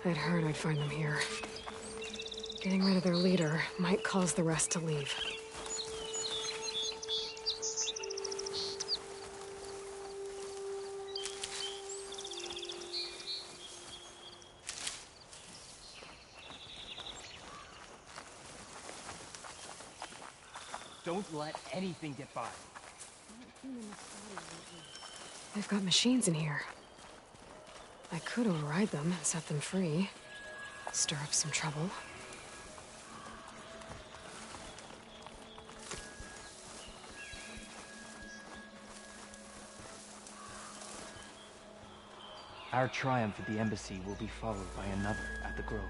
I'd heard I'd find them here. Getting rid of their leader might cause the rest to leave. Don't let anything get by. They've got machines in here. I could override them and set them free. Stir up some trouble. Our triumph at the embassy will be followed by another at the Grove.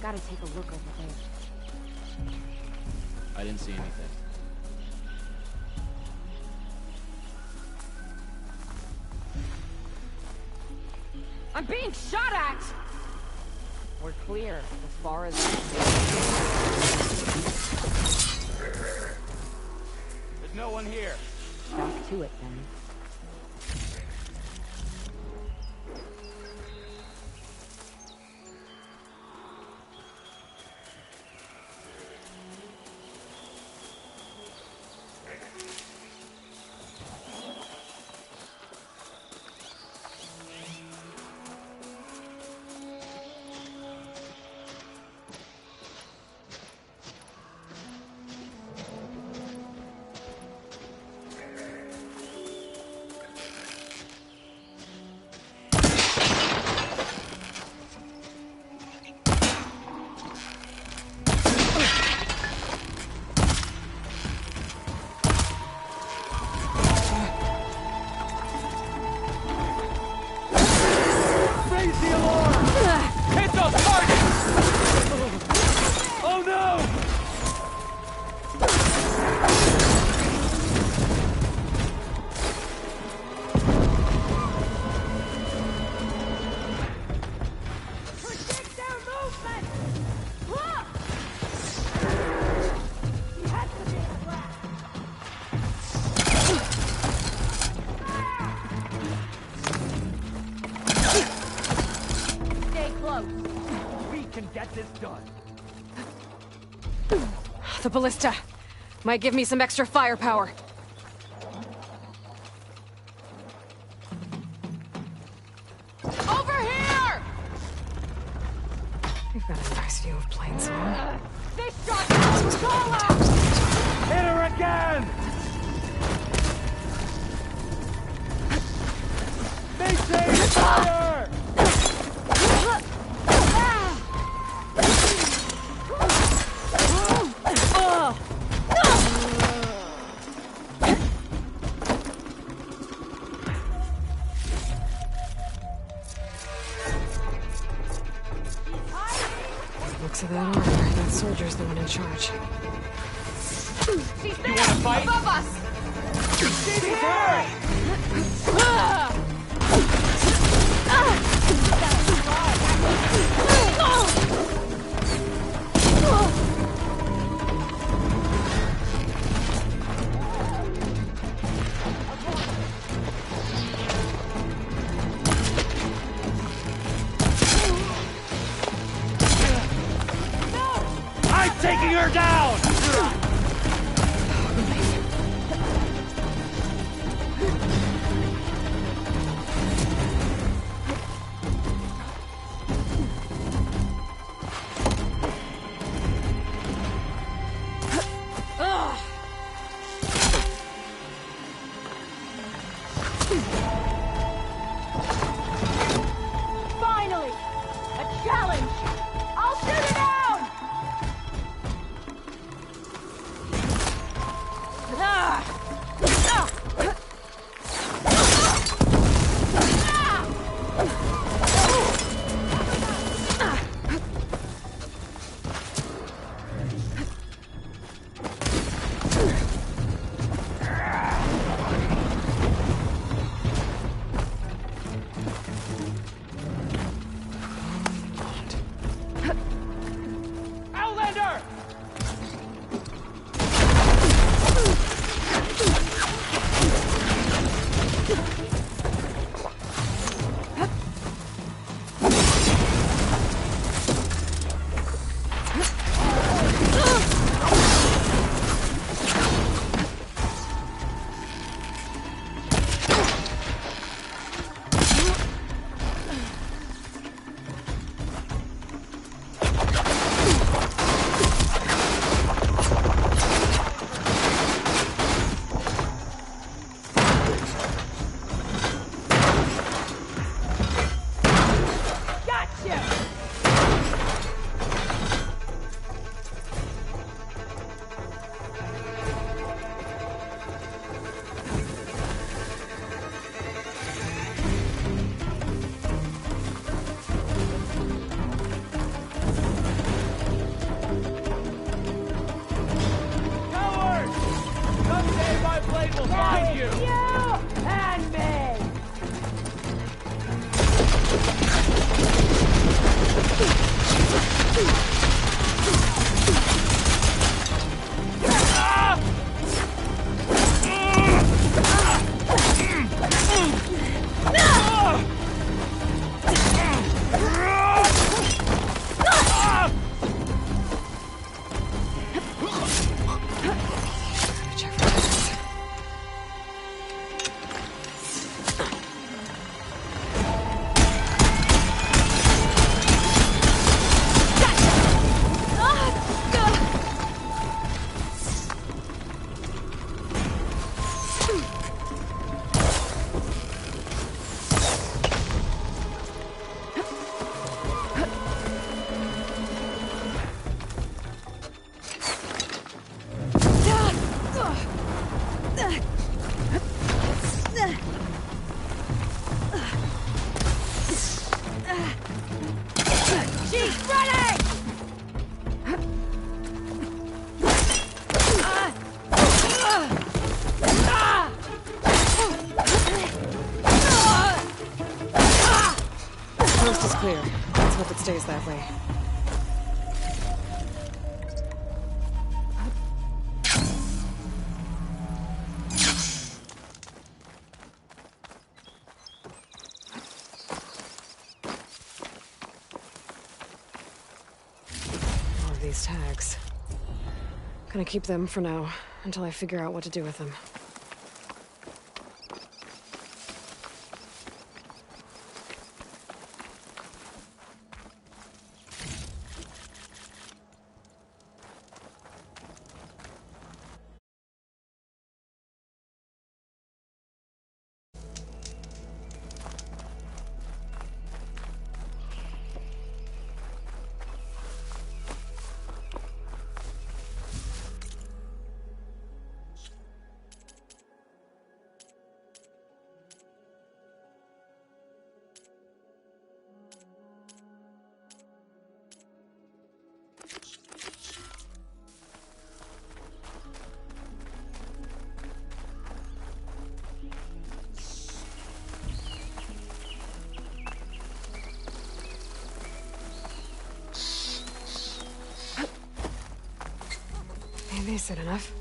Gotta take a look over there. I didn't see anything. I'm being shot at! We're clear as far as... There's no one here. Back to it, then. The ballista might give me some extra firepower. Over here! We've got a nice view of Plainsong. This shot's call out! Hit her again! They say fire! Looks of that armor, that soldier's the one in charge. She's there! You wanna fight? Above us! She's hurt! I'm taking her down! Finally! A challenge! I'll shoot it down! Check for this. She's running! Coast is clear. Let's hope it stays that way. All of these tags. Gonna keep them for now, until I figure out what to do with them. Maybe they said enough.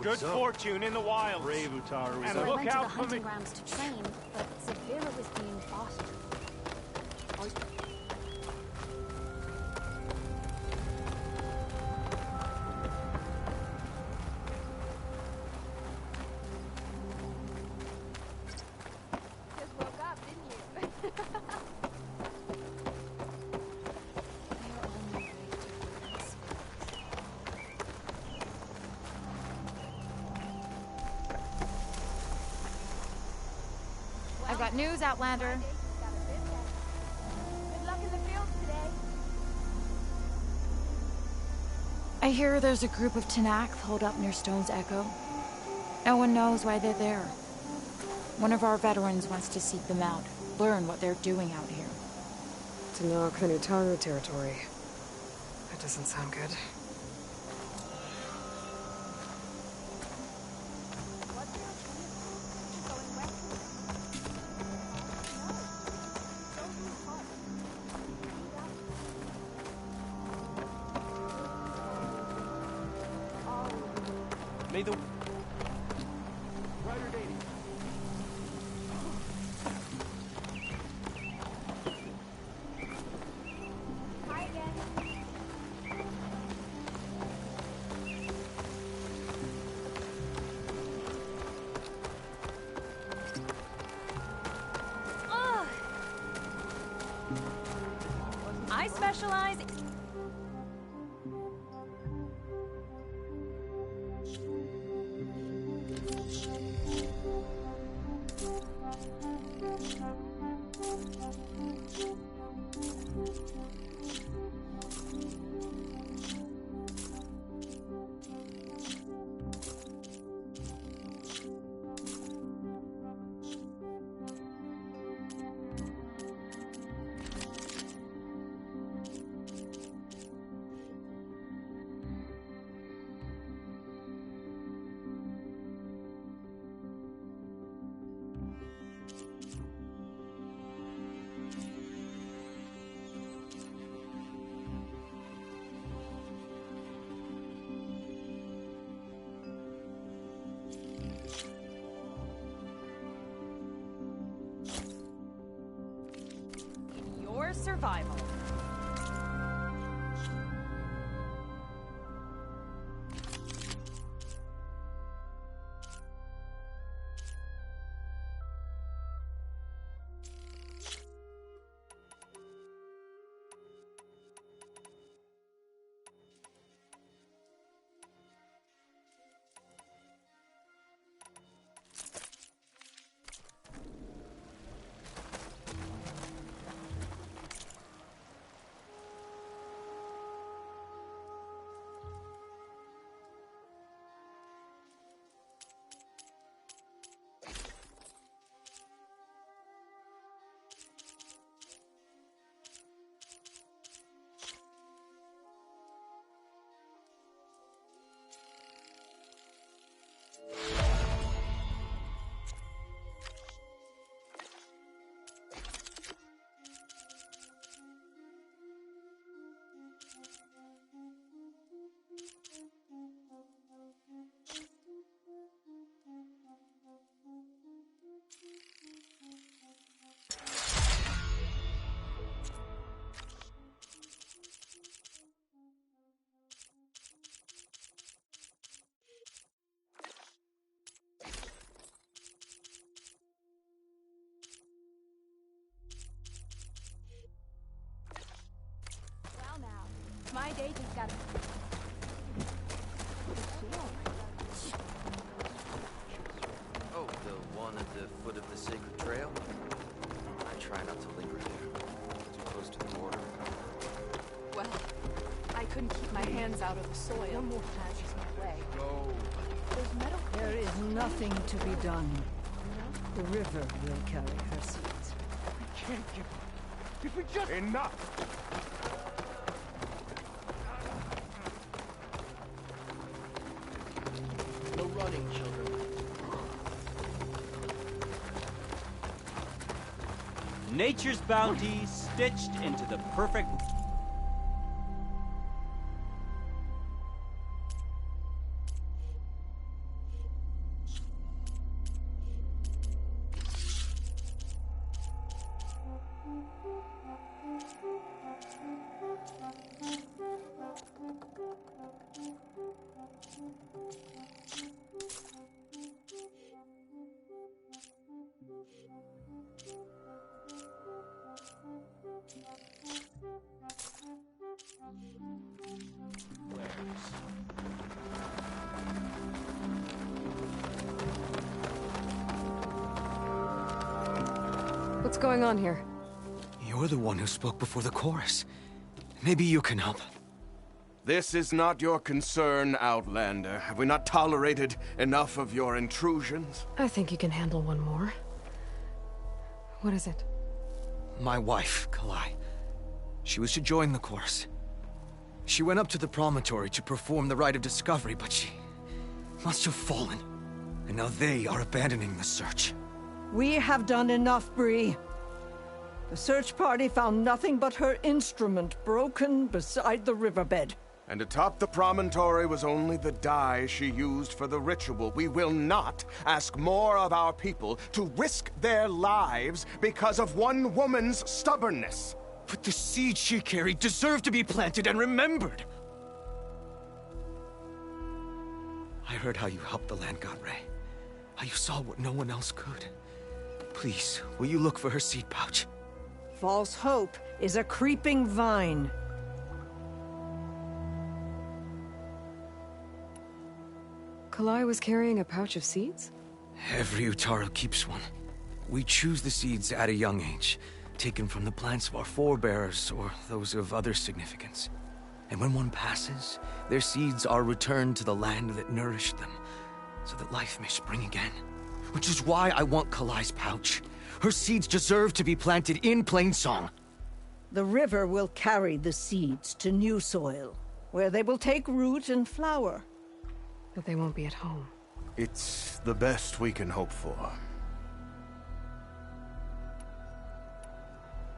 Good fortune in the wild. Brave Utaru. And So I look went to the out for hunting me. grounds to train, but Severa was being fostered. Just woke up, didn't you? Got news, Outlander. Good luck in the field today. I hear there's a group of Tenakth holed up near Stone's Echo. No one knows why they're there. One of our veterans wants to seek them out, learn what they're doing out here. Tenakth and Utaru territory. That doesn't sound good. May the... Ryder Dady. Hi again. Ugh. I specialize. Your survival. Well now, my day just got... Oh, the one at the foot of the sacred trail? I try not to linger there. Too close to the border. Well, I couldn't keep my hands out of the soil. No more patches my way. Go! There's metal... There is nothing to be done. The river will carry her seeds. Can't give up. If we just... Enough! No running, children. Nature's bounty stitched into the perfect... What's going on here? You're the one who spoke before the chorus. Maybe you can help. This is not your concern, Outlander. Have we not tolerated enough of your intrusions? I think you can handle one more. What is it? My wife, Kalai. She was to join the chorus. She went up to the promontory to perform the rite of discovery, but she must have fallen. And now they are abandoning the search. We have done enough, Bree. The search party found nothing but her instrument broken beside the riverbed. And atop the promontory was only the dye she used for the ritual. We will not ask more of our people to risk their lives because of one woman's stubbornness. But the seed she carried deserved to be planted and remembered. I heard how you helped the land god Ray. How you saw what no one else could. Please, will you look for her seed pouch? False hope is a creeping vine. Kalai was carrying a pouch of seeds? Every Utaro keeps one. We choose the seeds at a young age, taken from the plants of our forebears or those of other significance. And when one passes, their seeds are returned to the land that nourished them, so that life may spring again. Which is why I want Kalai's pouch. Her seeds deserve to be planted in Plainsong. The river will carry the seeds to new soil, where they will take root and flower. But they won't be at home. It's the best we can hope for.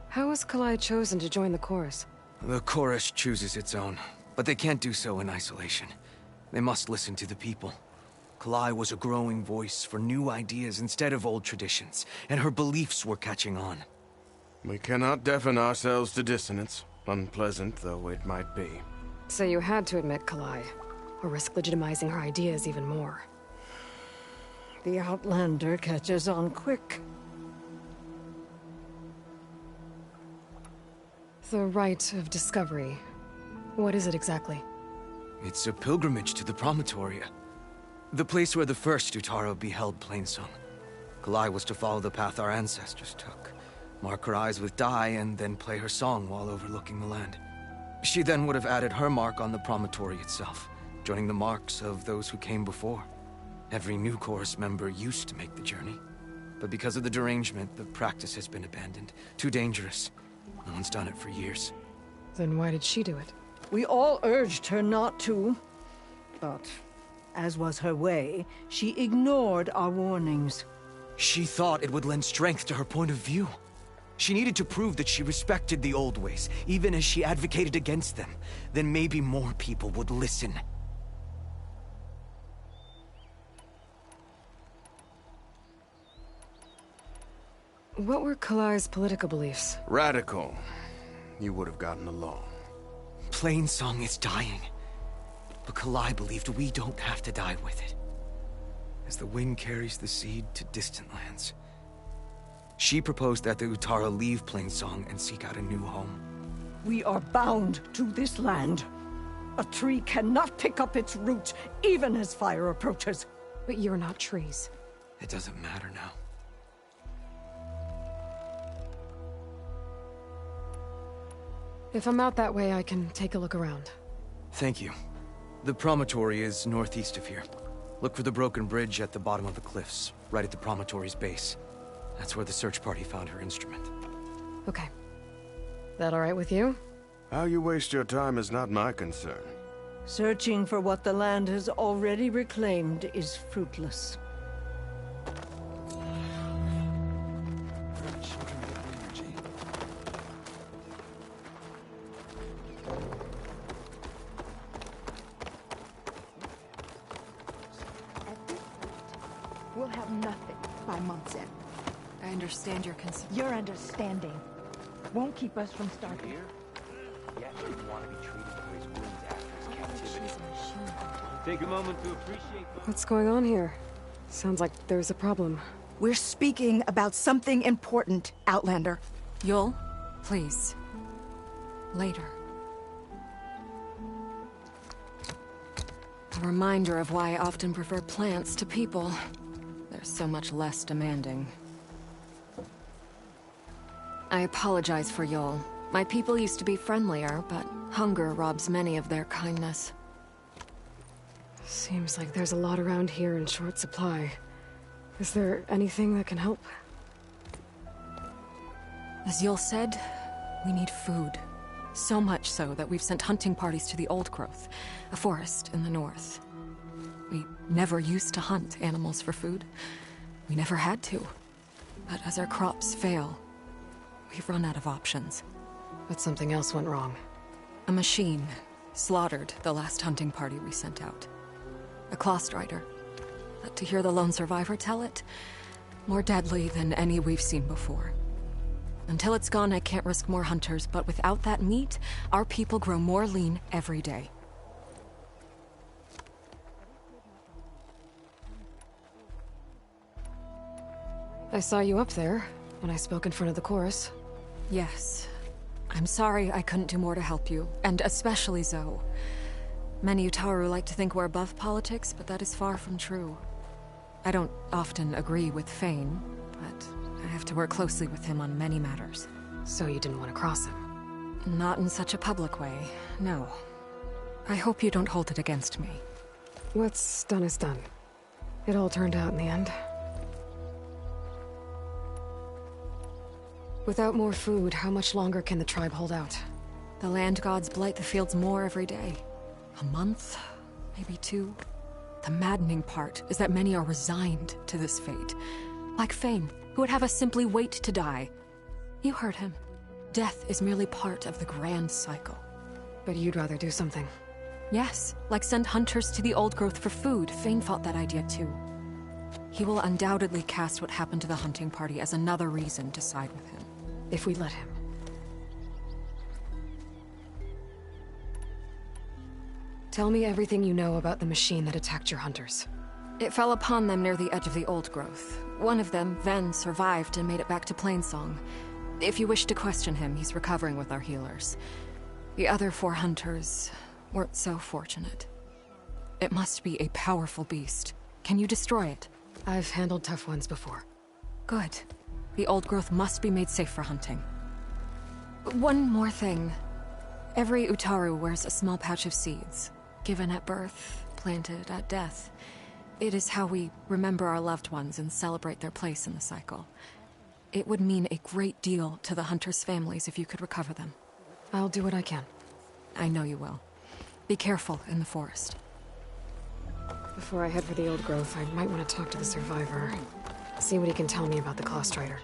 How was Kalai chosen to join the chorus? The chorus chooses its own, but they can't do so in isolation. They must listen to the people. Kalai was a growing voice for new ideas instead of old traditions, and her beliefs were catching on. We cannot deafen ourselves to dissonance, unpleasant though it might be. So you had to admit Kalai, or risk legitimizing her ideas even more. The Outlander catches on quick. The rite of discovery. What is it exactly? It's a pilgrimage to the promontory. The place where the first Utaro beheld Plainsong. Kalai was to follow the path our ancestors took. Mark her eyes with dye and then play her song while overlooking the land. She then would have added her mark on the promontory itself, joining the marks of those who came before. Every new chorus member used to make the journey. But because of the derangement, the practice has been abandoned. Too dangerous. No one's done it for years. Then why did she do it? We all urged her not to, but as was her way, she ignored our warnings. She thought it would lend strength to her point of view. She needed to prove that she respected the old ways, even as she advocated against them. Then maybe more people would listen. What were Kalai's political beliefs? Radical. You would have gotten along. Plainsong is dying. But Kalai believed we don't have to die with it. As the wind carries the seed to distant lands. She proposed that the Utaro leave Plainsong and seek out a new home. We are bound to this land. A tree cannot pick up its roots, even as fire approaches. But you're not trees. It doesn't matter now. If I'm out that way, I can take a look around. Thank you. The promontory is northeast of here. Look for the broken bridge at the bottom of the cliffs, right at the promontory's base. That's where the search party found her instrument. Okay. That all right with you? How you waste your time is not my concern. Searching for what the land has already reclaimed is fruitless. We'll have nothing by month's end. I understand your concern. Your understanding won't keep us from starting. He actually want to be treated for his wounds after his captivity. Take a moment to appreciate What's going on here? Sounds like there's a problem. We're speaking about something important, Outlander. Yul, please. Later. A reminder of why I often prefer plants to people. They're so much less demanding. I apologize for Yol. My people used to be friendlier, but hunger robs many of their kindness. Seems like there's a lot around here in short supply. Is there anything that can help? As Yol said, we need food. So much so that we've sent hunting parties to the Old Growth, a forest in the north. We never used to hunt animals for food. We never had to. But as our crops fail, we've run out of options. But something else went wrong. A machine slaughtered the last hunting party we sent out. A Clawstrider. But to hear the lone survivor tell it, more deadly than any we've seen before. Until it's gone, I can't risk more hunters, but without that meat, our people grow more lean every day. I saw you up there when I spoke in front of the chorus. Yes. I'm sorry I couldn't do more to help you, and especially Zoe. Many Utaru like to think we're above politics, but that is far from true. I don't often agree with Fane, but I have to work closely with him on many matters. So you didn't want to cross him? Not in such a public way, no. I hope you don't hold it against me. What's done is done. It all turned out in the end. Without more food, how much longer can the tribe hold out? The land gods blight the fields more every day. A month, maybe 2. The maddening part is that many are resigned to this fate. Like Fane, who would have us simply wait to die. You heard him. Death is merely part of the grand cycle. But you'd rather do something. Yes, like send hunters to the Old Growth for food. Fane fought that idea too. He will undoubtedly cast what happened to the hunting party as another reason to side with him. If we let him. Tell me everything you know about the machine that attacked your hunters. It fell upon them near the edge of the Old Growth. One of them, Ven, survived and made it back to Plainsong. If you wish to question him, he's recovering with our healers. The other 4 hunters weren't so fortunate. It must be a powerful beast. Can you destroy it? I've handled tough ones before. Good. The Old Growth must be made safe for hunting. One more thing. Every Utaru wears a small pouch of seeds, given at birth, planted at death. It is how we remember our loved ones and celebrate their place in the cycle. It would mean a great deal to the hunters' families if you could recover them. I'll do what I can. I know you will. Be careful in the forest. Before I head for the Old Growth, I might want to talk to the survivor. See what he can tell me about the Clawstrider.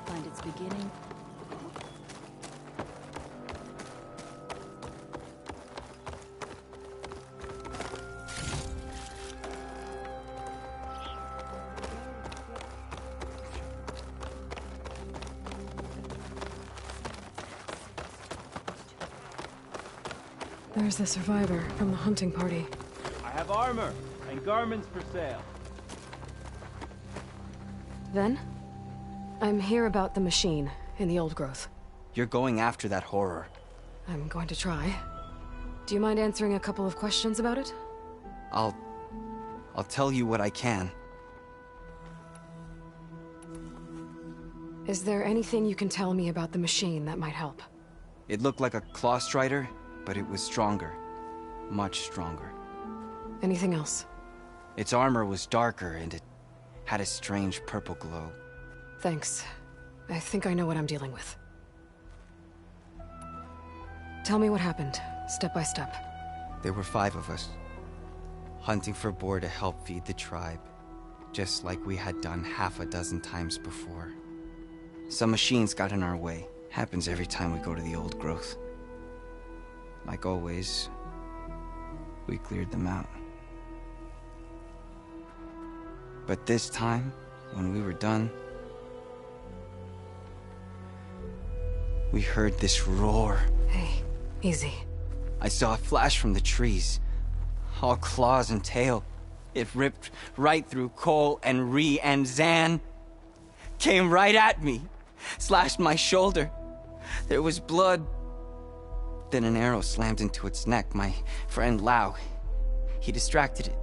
Find its beginning. There's the survivor from the hunting party. I have armor and garments for sale. Ven? I'm here about the machine in the Old Growth. You're going after that horror. I'm going to try. Do you mind answering a couple of questions about it? I'll tell you what I can. Is there anything you can tell me about the machine that might help? It looked like a Clawstrider, but it was stronger. Much stronger. Anything else? Its armor was darker, and it had a strange purple glow. Thanks. I think I know what I'm dealing with. Tell me what happened, step by step. There were 5 of us, hunting for boar to help feed the tribe, just like we had done half a dozen times before. Some machines got in our way. Happens every time we go to the Old Growth. Like always, we cleared them out. But this time, when we were done, we heard this roar. Hey, easy. I saw a flash from the trees, all claws and tail. It ripped right through Cole and Ree, and Zan came right at me, slashed my shoulder. There was blood. Then an arrow slammed into its neck. My friend Lau, He distracted it.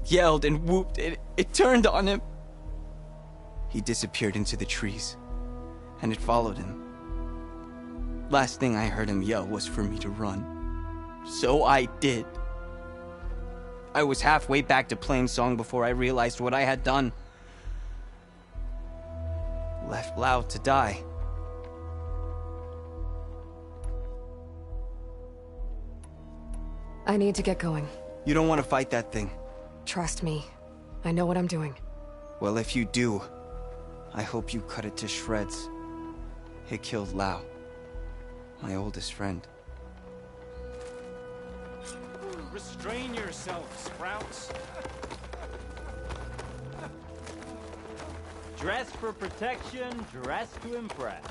Yelled and whooped, and it turned on him. He disappeared into the trees, and it followed him. Last thing I heard him yell was for me to run. So I did. I was halfway back to Plainsong before I realized what I had done. Left Lao to die. I need to get going. You don't want to fight that thing. Trust me. I know what I'm doing. Well, if you do, I hope you cut it to shreds. It killed Lao, my oldest friend. Restrain yourself, Sprouts. Dress for protection, dress to impress.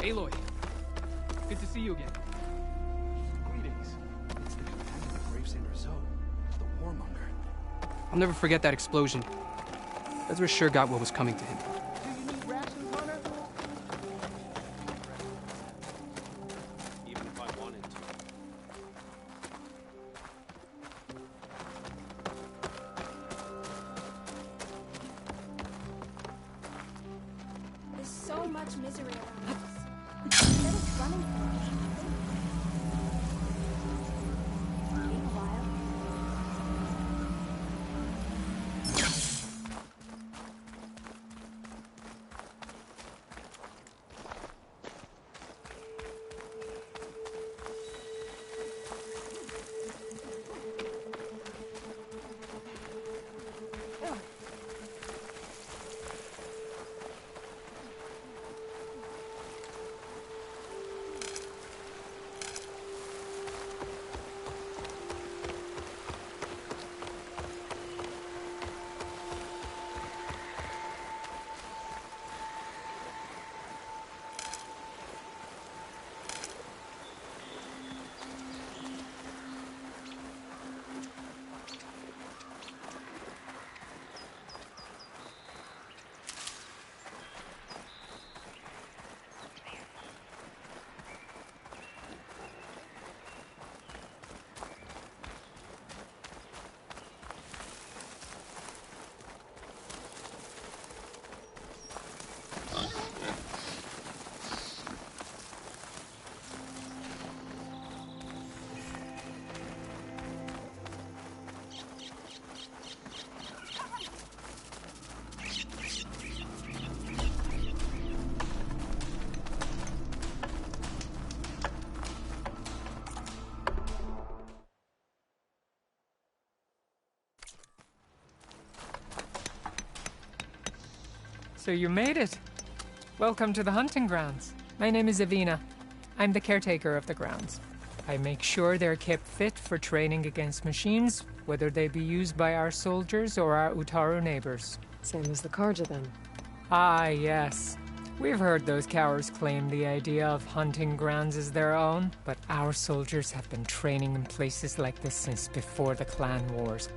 Aloy, good to see you again. Greetings. It's the companion of Brave Saint Rizzo, the warmonger. I'll never forget that explosion. Ezra sure got what was coming to him. Do you need rations, Hunter? Even if I wanted to. There's so much misery around us. Instead of running from it, waiting a while. So you made it. Welcome to the hunting grounds. My name is Avina. I'm the caretaker of the grounds. I make sure they're kept fit for training against machines, whether they be used by our soldiers or our Utaru neighbors. Same as the Karja, then. Ah, yes. We've heard those cowards claim the idea of hunting grounds as their own, but our soldiers have been training in places like this since before the clan wars.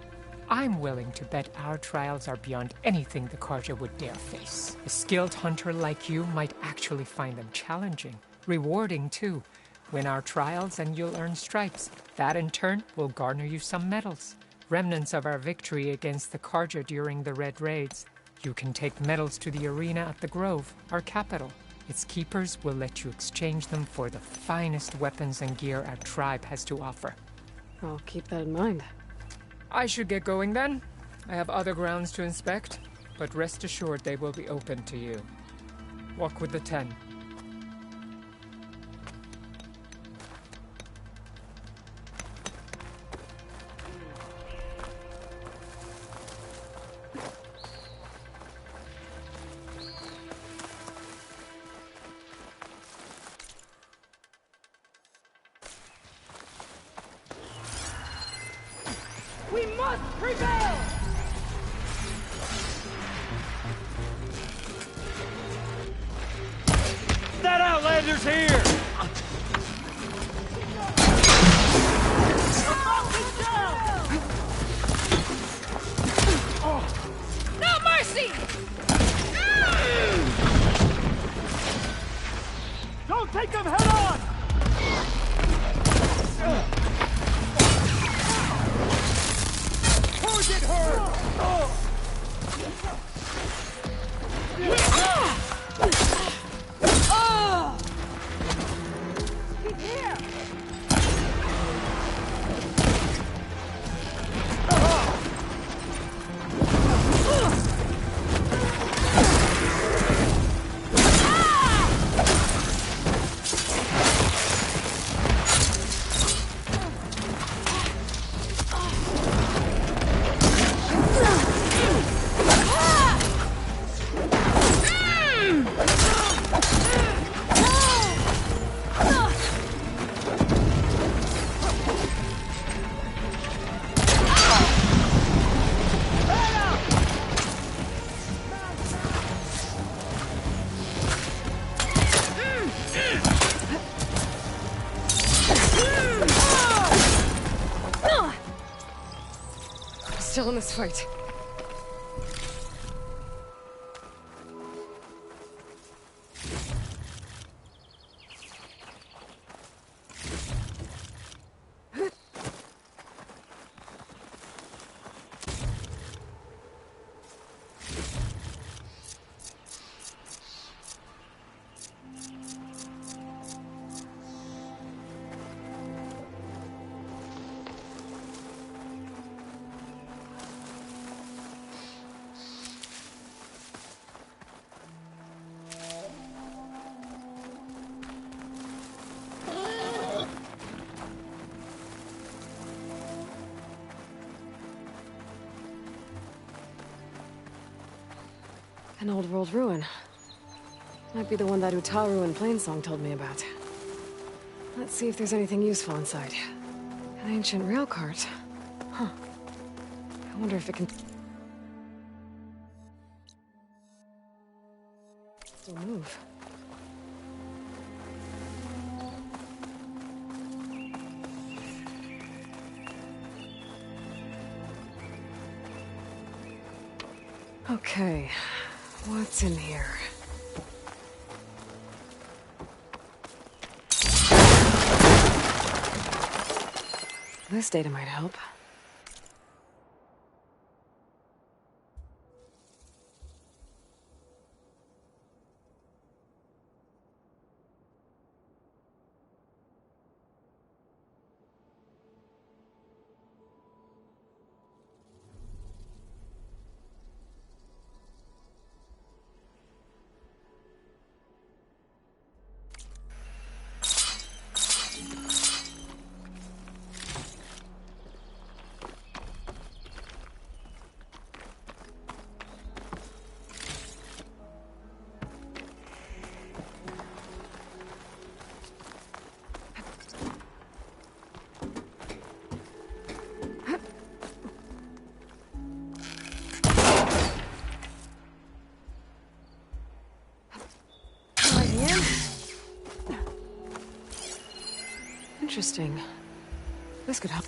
I'm willing to bet our trials are beyond anything the Karja would dare face. A skilled hunter like you might actually find them challenging, rewarding too. Win our trials and you'll earn stripes. That in turn will garner you some medals. Remnants of our victory against the Karja during the Red Raids. You can take medals to the arena at the Grove, our capital. Its keepers will let you exchange them for the finest weapons and gear our tribe has to offer. I'll keep that in mind. I should get going then. I have other grounds to inspect, but rest assured they will be open to you. Walk with the 10. Prevail! That Outlander's here! No mercy! Don't take him head on! Target her! He's here! Still in this fight. An old world ruin. Might be the one that Utaru and Plainsong told me about. Let's see if there's anything useful inside. An ancient rail cart. Huh. I wonder if it can still move. Okay. What's in here? This data might help. Interesting. This could help.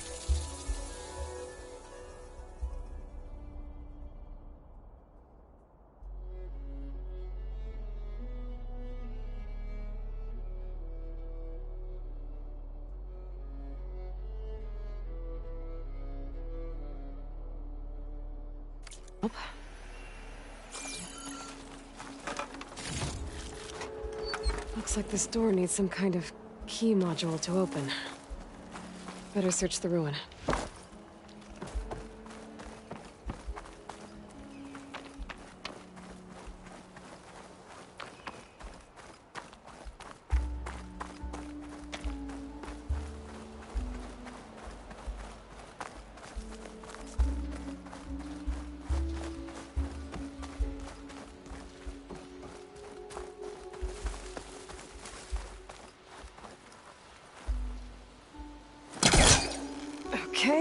Looks like this door needs some kind of key module to open. Better search the ruin. Okay.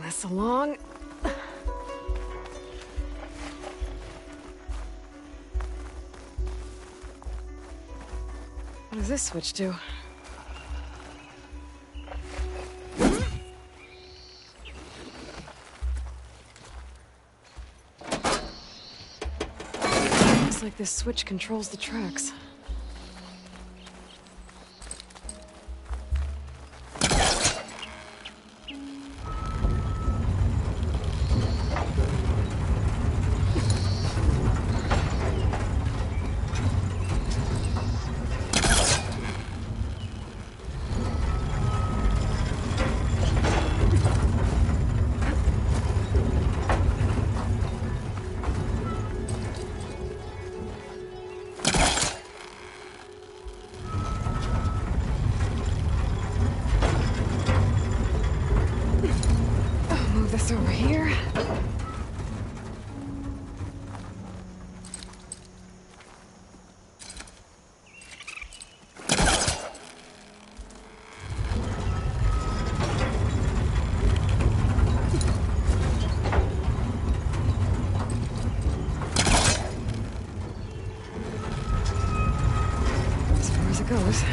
this along. What does this switch do? Looks like this switch controls the tracks. Over here. As far as it goes.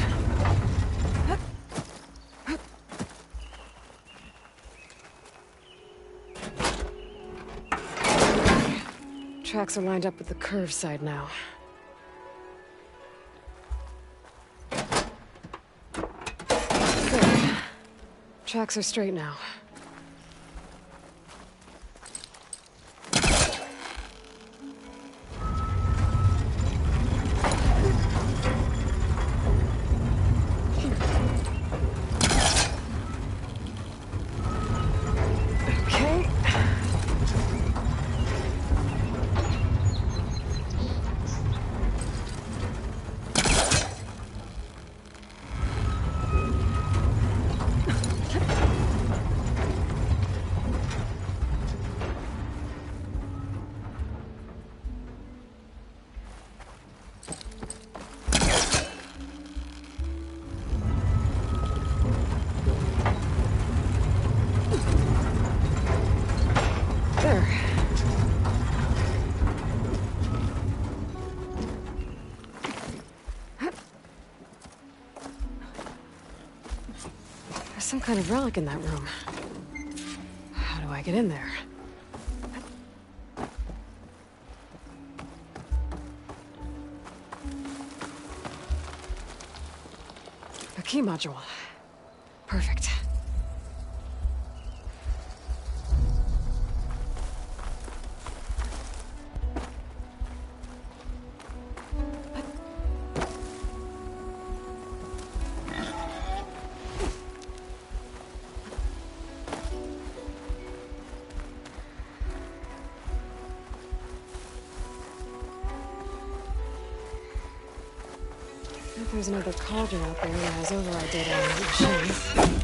Tracks are lined up with the curved side now. Good. Tracks are straight now. Okay. Some kind of relic in that room. How do I get in there? A key module. Perfect. There's another cauldron out there that has override data on the machine.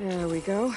There we go.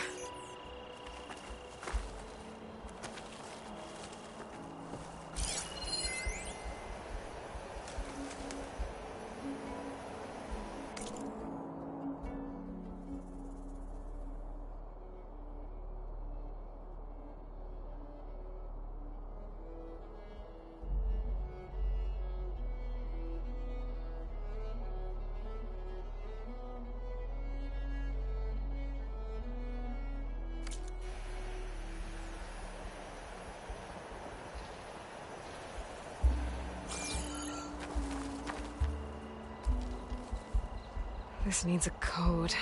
This needs a code.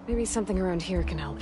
Maybe something around here can help.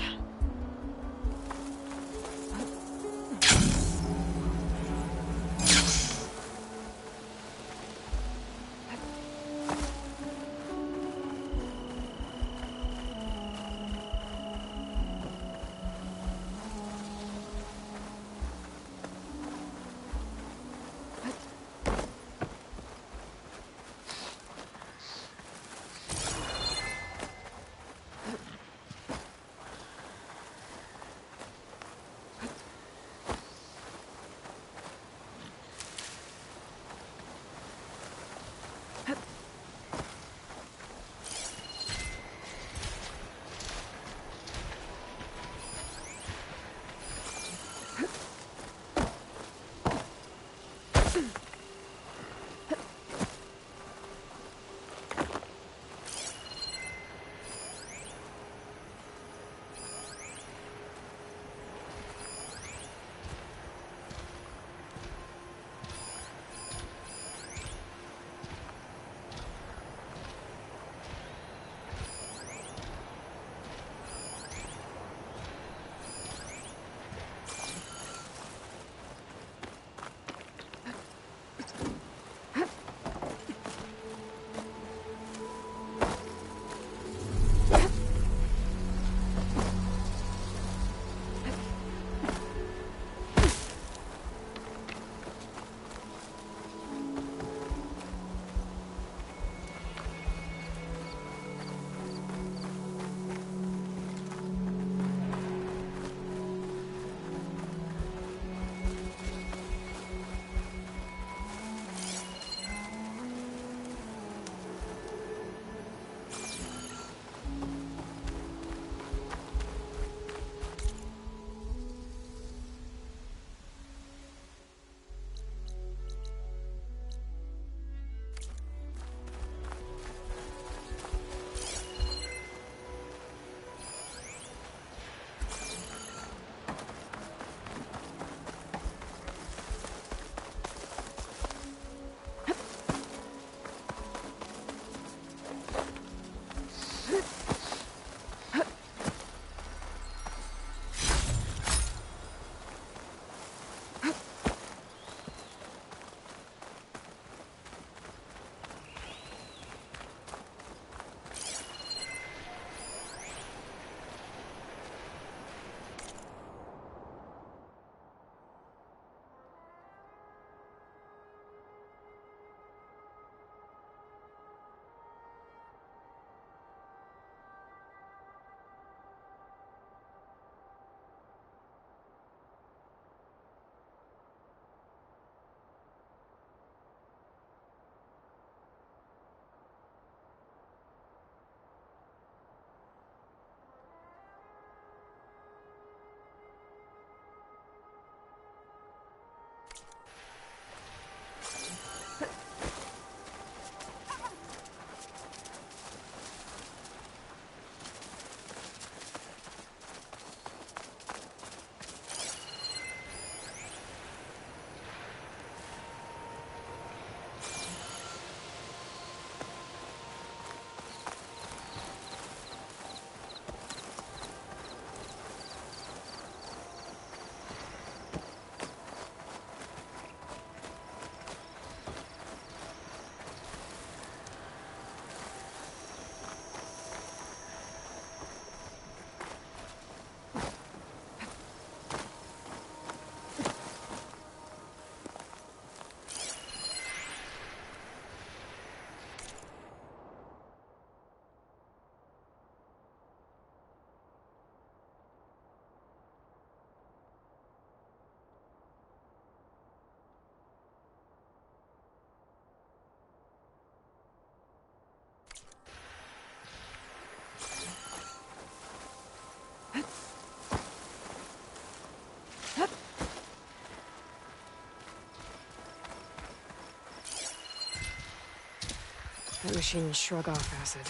That machine will shrug off acid.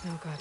No good.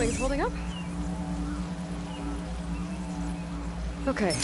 things holding up? Okay.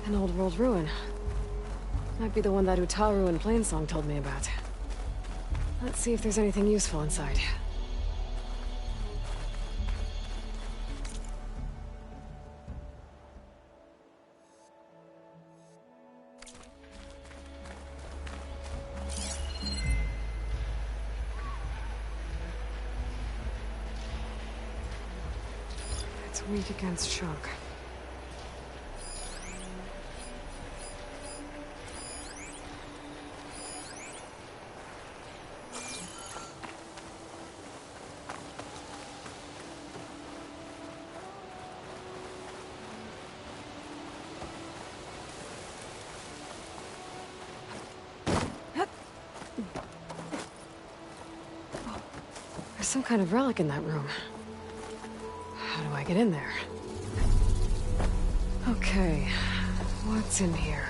An old world ruin. Might be the one that Utaru and Plainsong told me about. Let's see if there's anything useful inside. It's weak against shock. There's some kind of relic in that room. How do I get in there? Okay, what's in here?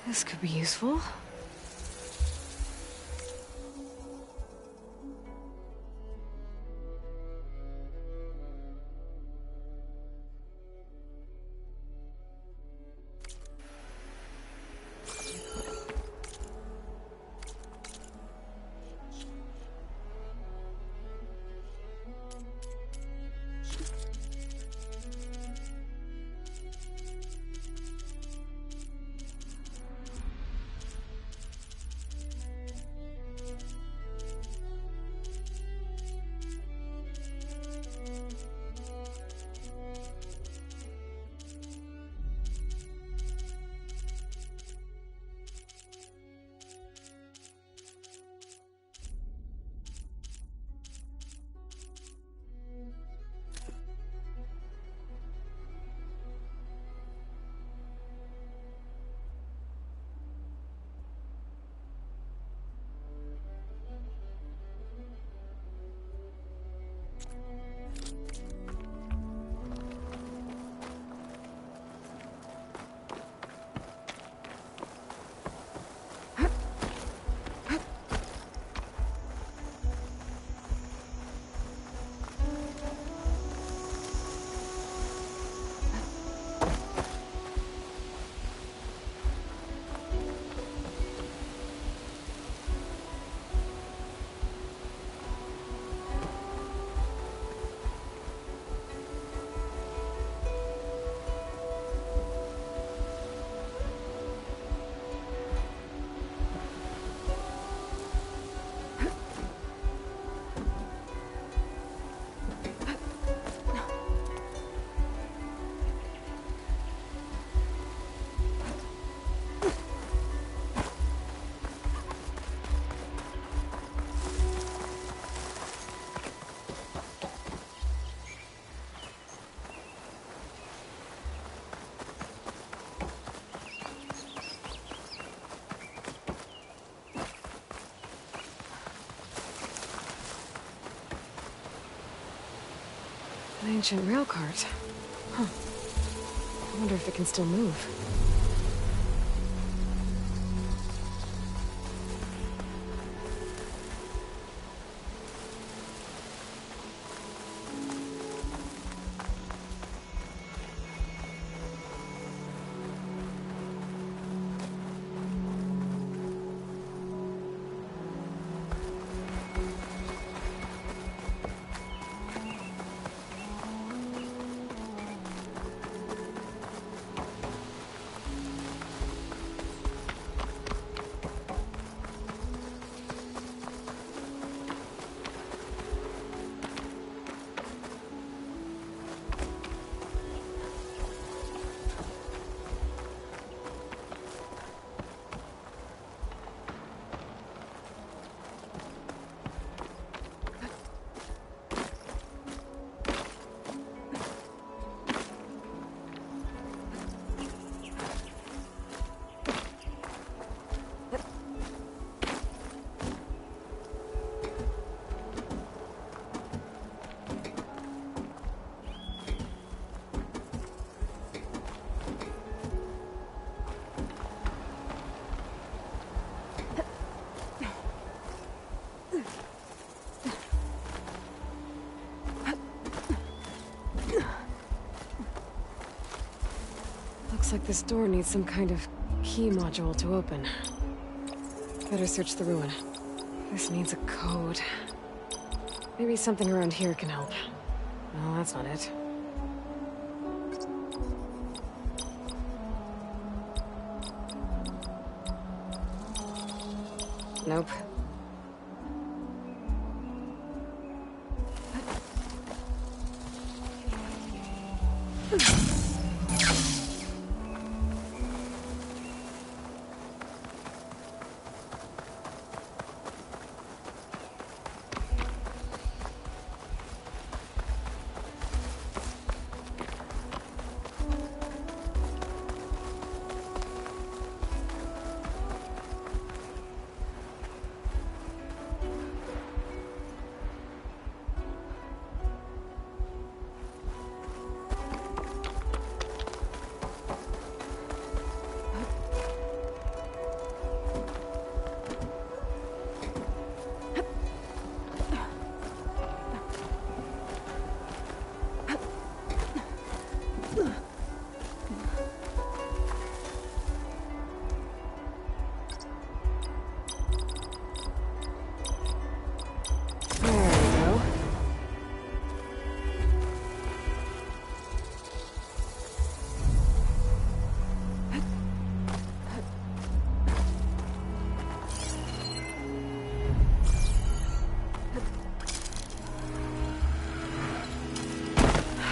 This could be useful. ancient rail cart. Huh. I wonder if it can still move. Looks like this door needs some kind of key module to open. Better search the ruin. This needs a code. Maybe something around here can help. No, that's not it. Nope.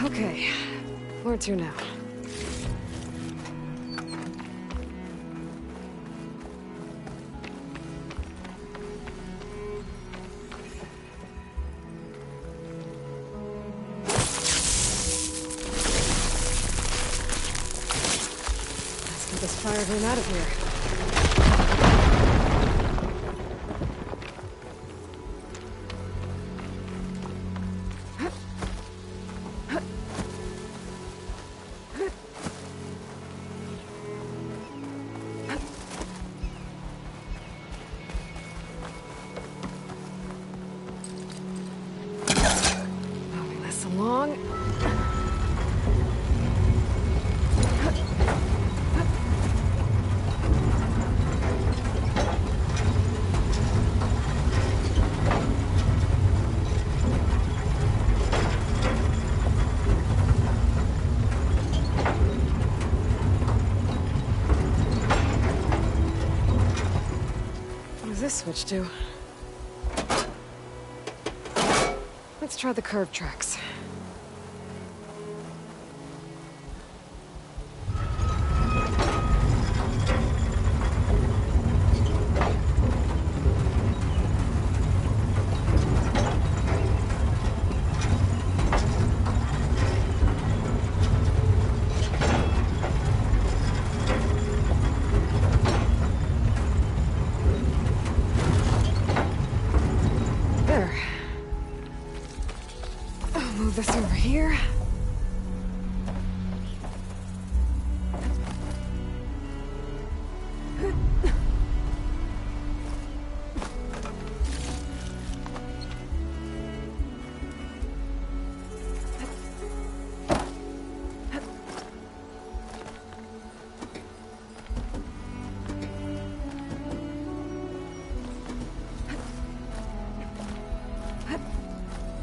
Okay, where to now? Let's get this fire burn out of here. Switch to. Let's try the curved tracks. Move this over here.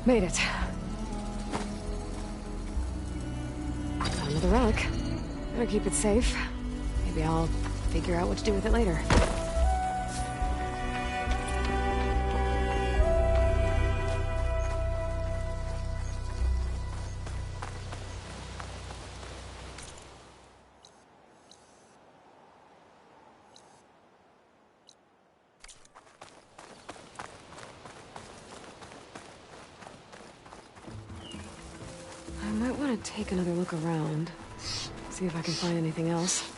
Made it. Got another relic. Better keep it safe. Maybe I'll figure out what to do with it later. I might want to take another look around. See if I can find anything else.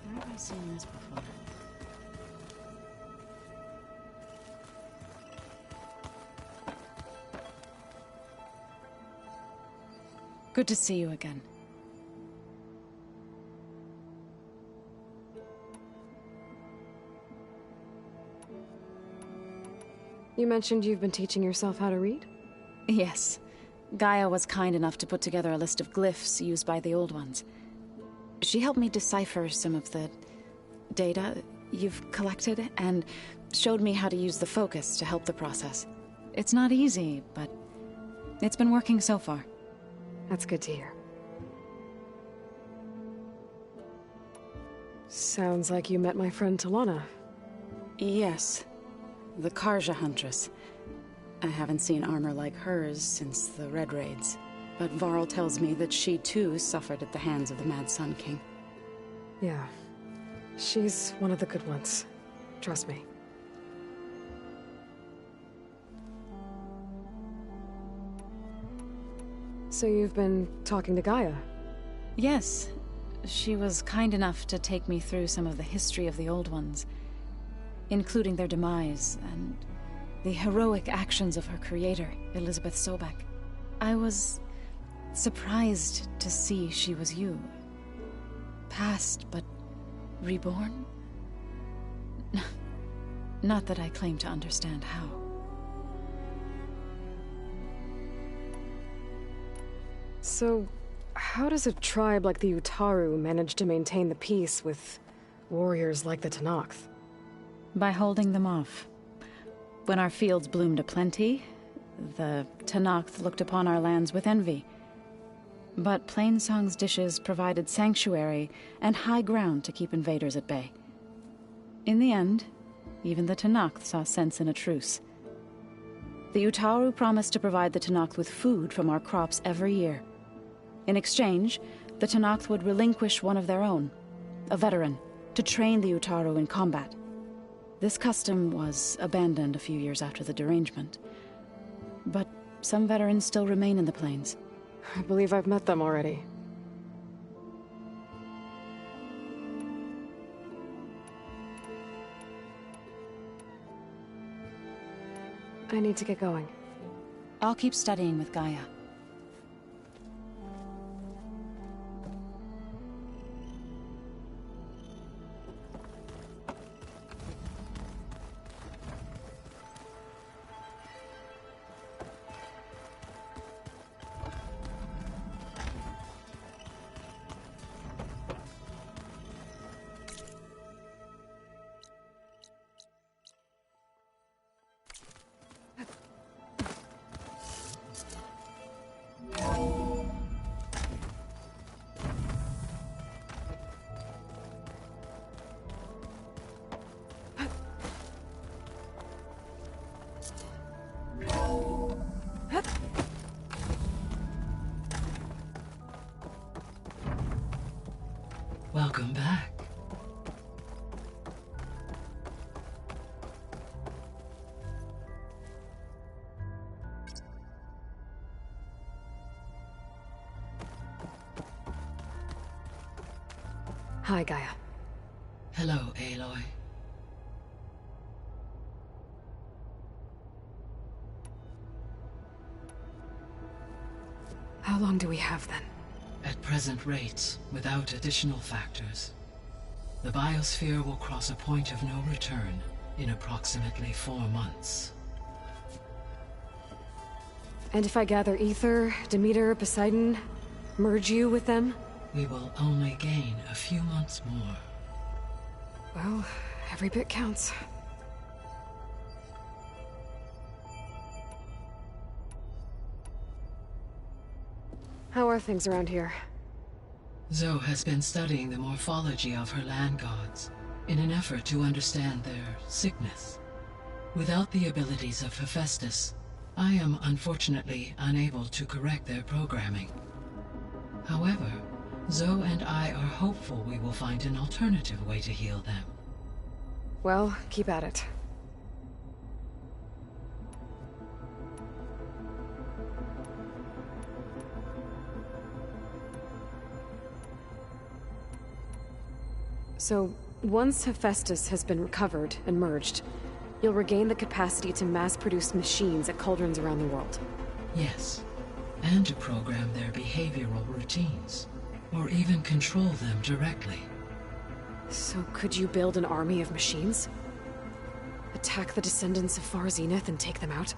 Where have I seen this before? Good to see you again. You mentioned you've been teaching yourself how to read? Yes. Gaia was kind enough to put together a list of glyphs used by the Old Ones. She helped me decipher some of the data you've collected, and showed me how to use the focus to help the process. It's not easy, but it's been working so far. That's good to hear. Sounds like you met my friend Talana. Yes. The Karja Huntress. I haven't seen armor like hers since the Red Raids, but Varl tells me that she too suffered at the hands of the Mad Sun King. Yeah. She's one of the good ones. Trust me. So you've been talking to Gaia? Yes. She was kind enough to take me through some of the history of the Old Ones, including their demise and the heroic actions of her creator, Elizabeth Sobek. I was surprised to see she was you. Past, but reborn? Not that I claim to understand how. So, how does a tribe like the Utaru manage to maintain the peace with warriors like the Tenakth? By holding them off. When our fields bloomed aplenty, the Tenakth looked upon our lands with envy. But Plainsong's dishes provided sanctuary and high ground to keep invaders at bay. In the end, even the Tenakth saw sense in a truce. The Utaru promised to provide the Tenakth with food from our crops every year. In exchange, the Tenakth would relinquish one of their own, a veteran, to train the Utaru in combat. This custom was abandoned a few years after the derangement. But some veterans still remain in the plains. I believe I've met them already. I need to get going. I'll keep studying with Gaia. Welcome back. Hi, Gaia. Hello, Aloy. How long do we have then? At present rates, without additional factors, the biosphere will cross a point of no return in approximately 4 months. And if I gather Ether, Demeter, Poseidon, merge you with them? We will only gain a few months more. Well, every bit counts. How are things around here? Zoe has been studying the morphology of her land gods in an effort to understand their sickness. Without the abilities of Hephaestus, I am unfortunately unable to correct their programming. However, Zoe and I are hopeful we will find an alternative way to heal them. Well, keep at it. So, once Hephaestus has been recovered and merged, you'll regain the capacity to mass-produce machines at cauldrons around the world. Yes, and to program their behavioral routines, or even control them directly. So could you build an army of machines? Attack the descendants of Far Zenith and take them out?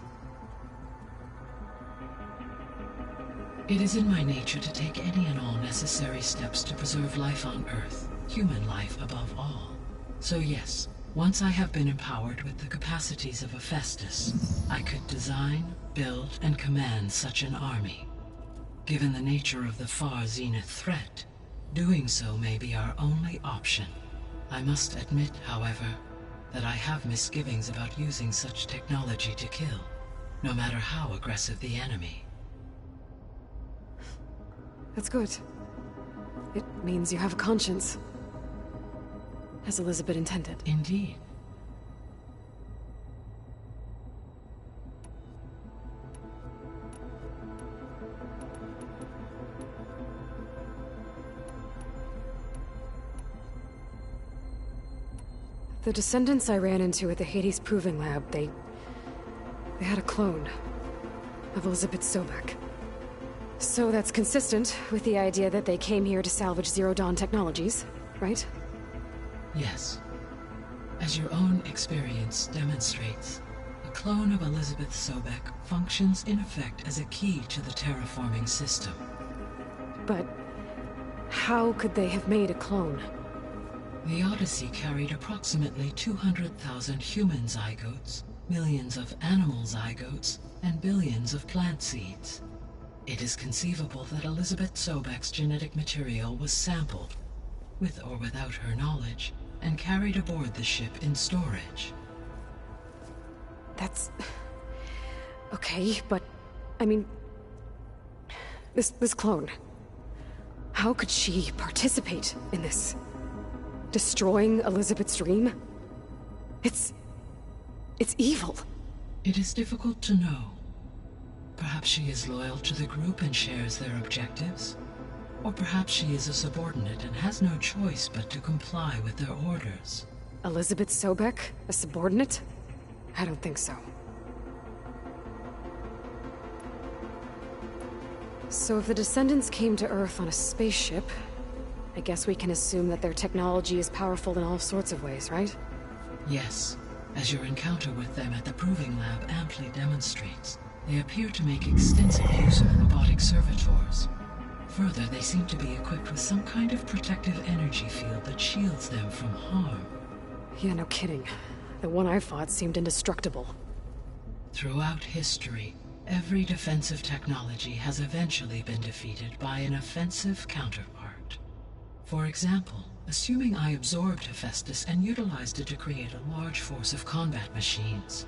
It is in my nature to take any and all necessary steps to preserve life on Earth, human life above all. So yes, once I have been empowered with the capacities of Hephaestus, I could design, build, and command such an army. Given the nature of the Far Zenith threat, doing so may be our only option. I must admit, however, that I have misgivings about using such technology to kill, no matter how aggressive the enemy. That's good. It means you have a conscience. As Elizabeth intended. Indeed. The descendants I ran into at the Hades Proving Lab, they had a clone of Elizabeth Sobek. So that's consistent with the idea that they came here to salvage Zero Dawn technologies, right? Yes. As your own experience demonstrates, a clone of Elizabeth Sobek functions in effect as a key to the terraforming system. But how could they have made a clone? The Odyssey carried approximately 200,000 human zygotes, millions of animal zygotes, and billions of plant seeds. It is conceivable that Elizabeth Sobek's genetic material was sampled, with or without her knowledge, and carried aboard the ship in storage. That's... okay, but... I mean... This clone... How could she participate in this? Destroying Elizabeth's dream? It's evil. It is difficult to know. Perhaps she is loyal to the group and shares their objectives. Or perhaps she is a subordinate and has no choice but to comply with their orders. Elizabeth Sobek? A subordinate? I don't think so. So if the descendants came to Earth on a spaceship, I guess we can assume that their technology is powerful in all sorts of ways, right? Yes, as your encounter with them at the Proving Lab amply demonstrates, they appear to make extensive use of robotic servitors. Further, they seem to be equipped with some kind of protective energy field that shields them from harm. Yeah, no kidding. The one I fought seemed indestructible. Throughout history, every defensive technology has eventually been defeated by an offensive counterpart. For example, assuming I absorbed Hephaestus and utilized it to create a large force of combat machines.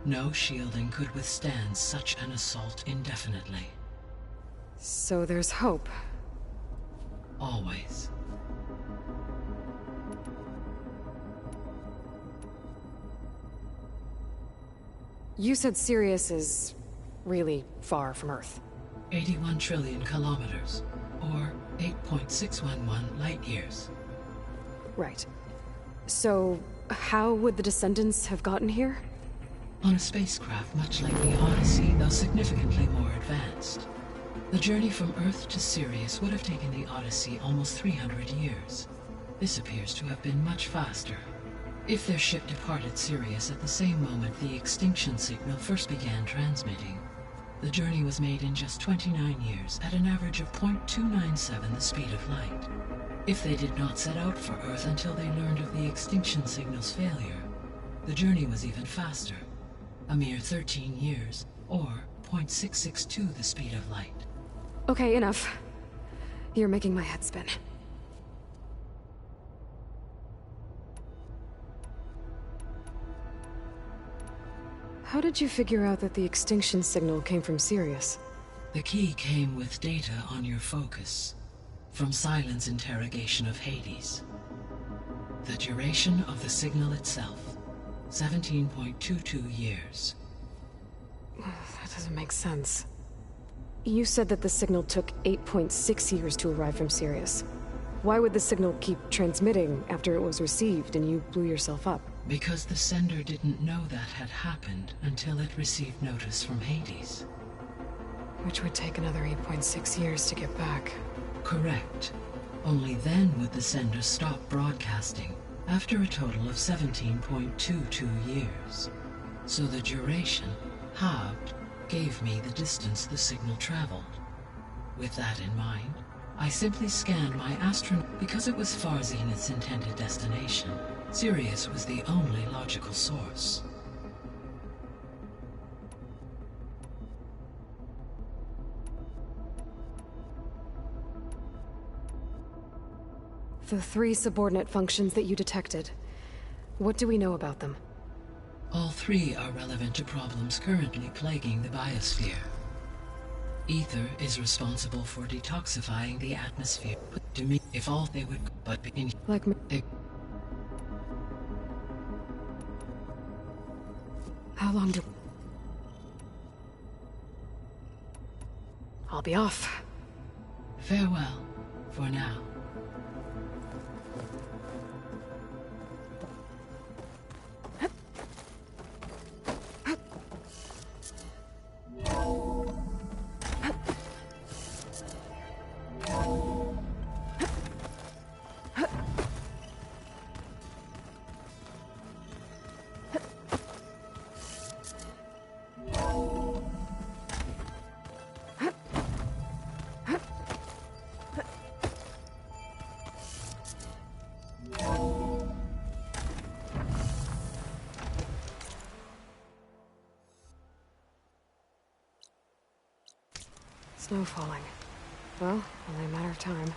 No shielding could withstand such an assault indefinitely. So there's hope. Always. You said Sirius is really far from Earth. 81 trillion kilometers, or 8.611 light years. Right. So, how would the Descendants have gotten here? On a spacecraft much like the Odyssey, though significantly more advanced. The journey from Earth to Sirius would have taken the Odyssey almost 300 years. This appears to have been much faster. If their ship departed Sirius at the same moment the extinction signal first began transmitting, the journey was made in just 29 years at an average of 0.297 the speed of light. If they did not set out for Earth until they learned of the extinction signal's failure, the journey was even faster, a mere 13 years, or 0.662 the speed of light. Okay, enough. You're making my head spin. How did you figure out that the extinction signal came from Sirius? The key came with data on your focus, from Silent's interrogation of Hades. The duration of the signal itself, 17.22 years. That doesn't make sense. You said that the signal took 8.6 years to arrive from Sirius. Why would the signal keep transmitting after it was received and you blew yourself up? Because the sender didn't know that had happened until it received notice from Hades. Which would take another 8.6 years to get back. Correct. Only then would the sender stop broadcasting, after a total of 17.22 years. So the duration, halved, gave me the distance the signal traveled. With that in mind, I simply scanned my because it was far Zenith's intended destination. Sirius was the only logical source. The 3 subordinate functions that you detected. What do we know about them? All 3 are relevant to problems currently plaguing the biosphere. Ether is responsible for detoxifying the atmosphere. To me, if all they would but be in... Like me. How long do... I'll be off. Farewell, for now. Snow falling. Well, only a matter of time.